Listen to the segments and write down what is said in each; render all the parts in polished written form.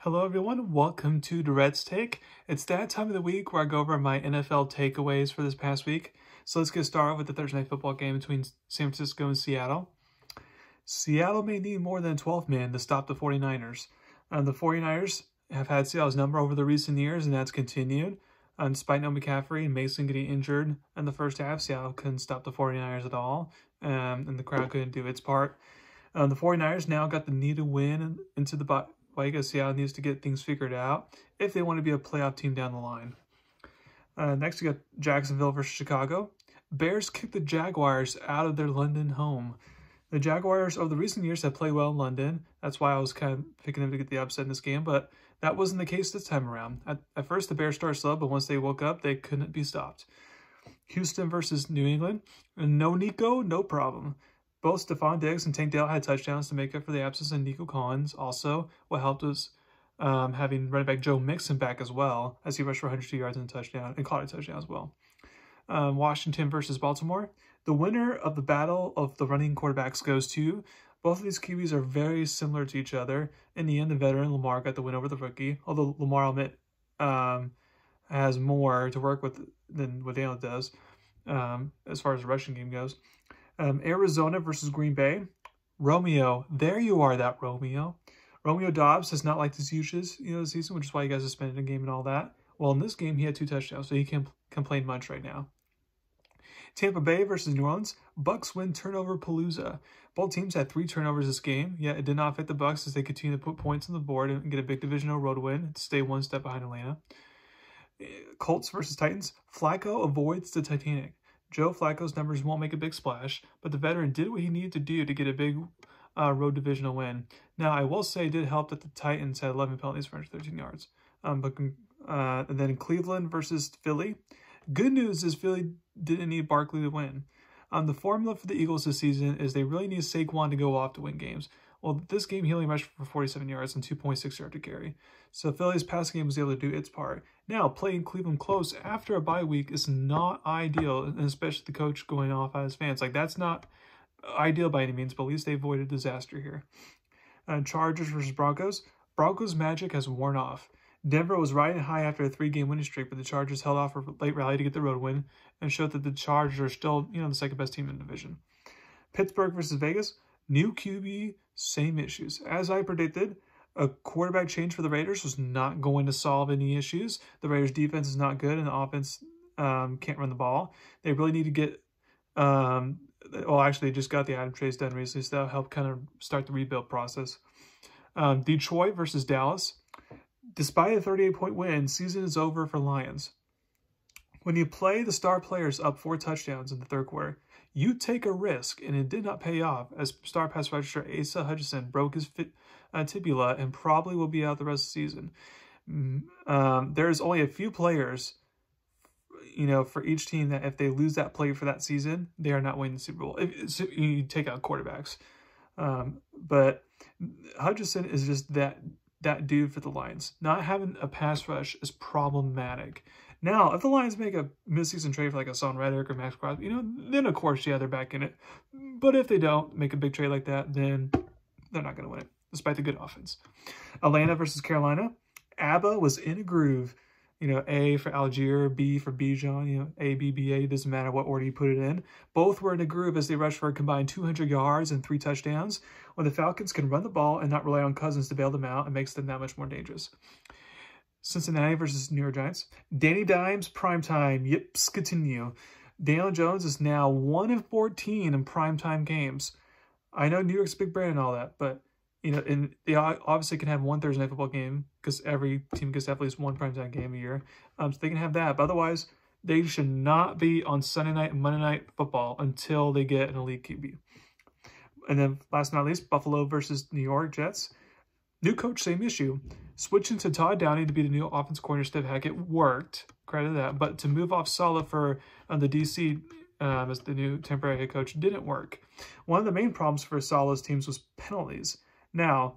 Hello everyone, welcome to Durrett's Take. It's that time of the week where I go over my NFL takeaways for this past week. So let's get started with the Thursday night football game between San Francisco and Seattle. Seattle may need more than 12 men to stop the 49ers. The 49ers have had Seattle's number over the recent years, and that's continued. Despite no McCaffrey and Mason getting injured in the first half, Seattle couldn't stop the 49ers at all, and the crowd couldn't do its part. The 49ers now got the needed win into the bye because Seattle needs to get things figured out if they want to be a playoff team down the line. Next, we got Jacksonville versus Chicago. Bears kicked the Jaguars out of their London home. The Jaguars over the recent years have played well in London. That's why I was kind of picking them to get the upset in this game, but that wasn't the case this time around. At first, the Bears started slow, but once they woke up, they couldn't be stopped. Houston versus New England. No Nico, no problem. Both Stephon Diggs and Tank Dell had touchdowns to make up for the absence of Nico Collins. Also, what helped was having running back Joe Mixon back as well, as he rushed for 102 yards and a touchdown, and caught a touchdown as well. Washington versus Baltimore. The winner of the battle of the running quarterbacks goes to. Both of these QBs are very similar to each other. In the end, the veteran Lamar got the win over the rookie, although Lamar, I'll admit, has more to work with than what Daniel does as far as the rushing game goes. Arizona versus Green Bay. Romeo, there you are, that Romeo. Romeo Dobbs has not liked his usage, this season, which is why he got suspended in the game and all that. Well, in this game, he had 2 touchdowns, so he can't complain much right now. Tampa Bay versus New Orleans. Bucks win turnover palooza. Both teams had 3 turnovers this game, yet it did not affect the Bucks as they continue to put points on the board and get a big divisional road win to stay 1 step behind Atlanta. Colts versus Titans. Flacco avoids the Titanic. Joe Flacco's numbers won't make a big splash, but the veteran did what he needed to do to get a big road divisional win. Now, I will say it did help that the Titans had 11 penalties for 113 yards. And then Cleveland versus Philly. Good news is Philly didn't need Barkley to win. The formula for the Eagles this season is they really need Saquon to go off to win games. Well, this game he only rushed for 47 yards and 2.6 yards to carry. So Philly's passing game was able to do its part. Now, playing Cleveland close after a bye week is not ideal, and especially the coach going off on his fans. That's not ideal by any means, but at least they avoided disaster here. Chargers versus Broncos. Broncos' magic has worn off. Denver was riding high after a 3-game winning streak, but the Chargers held off for a late rally to get the road win and showed that the Chargers are still, the second best team in the division. Pittsburgh versus Vegas. New QB, same issues. As I predicted, a quarterback change for the Raiders was not going to solve any issues. The Raiders' defense is not good, and the offense can't run the ball. They really need to get actually, they just got the Adam trades done recently, so that'll help kind of start the rebuild process. Detroit versus Dallas. Despite a 38-point win, season is over for Lions. When you play the star players up 4 touchdowns in the third quarter, you take a risk, and it did not pay off as star pass rusher Asa Hutchinson broke his tibia and probably will be out the rest of the season. There's only a few players, for each team that if they lose that play for that season, they are not winning the Super Bowl. If you take out quarterbacks. But Hutchinson is just that dude for the Lions. Not having a pass rush is problematic. Now, if the Lions make a midseason trade for a Son Reddick or Max Crosby, then of course, yeah, they're back in it. But if they don't make a big trade like that, then they're not going to win it, despite the good offense. Atlanta versus Carolina. Abba was in a groove. A for Algier, B for Bijan, A, B, B, A, doesn't matter what order you put it in. Both were in a groove as they rushed for a combined 200 yards and 3 touchdowns. When the Falcons can run the ball and not rely on Cousins to bail them out, it makes them that much more dangerous. Cincinnati versus New York Giants. Danny Dimes, primetime, yips, continue. Daniel Jones is now 1 of 14 in primetime games. I know New York's big brand and all that, but and they obviously can have 1 Thursday night football game because every team gets at least 1 primetime game a year. So they can have that. But otherwise, they should not be on Sunday night and Monday night football until they get an elite QB. And then last but not least, Buffalo versus New York Jets. New coach, same issue. Switching to Todd Downey to be the new offense coordinator, Steve Hackett, worked. Credit that. But to move off Saleh for the DC as the new temporary head coach didn't work. One of the main problems for Saleh's teams was penalties. Now,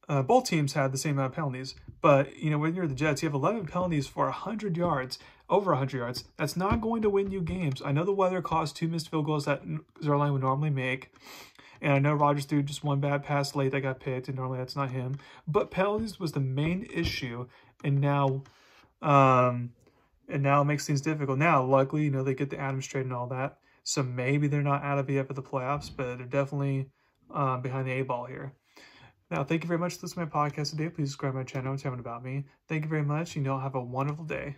both teams had the same amount of penalties, but, when you're the Jets, you have 11 penalties for 100 yards, over 100 yards. That's not going to win you games. I know the weather caused 2 missed field goals that Zerline would normally make, And I know Rodgers threw just one bad pass late that got picked, and normally that's not him. But penalties was the main issue, and now it makes things difficult. Now, luckily, you know, they get the Adams trade and all that, so maybe they're not out of it yet for the playoffs, but they're definitely behind the 8 ball here. Now, thank you very much for listening to my podcast today. Please subscribe to my channel and tell me about me. Thank you very much, and y'all have a wonderful day.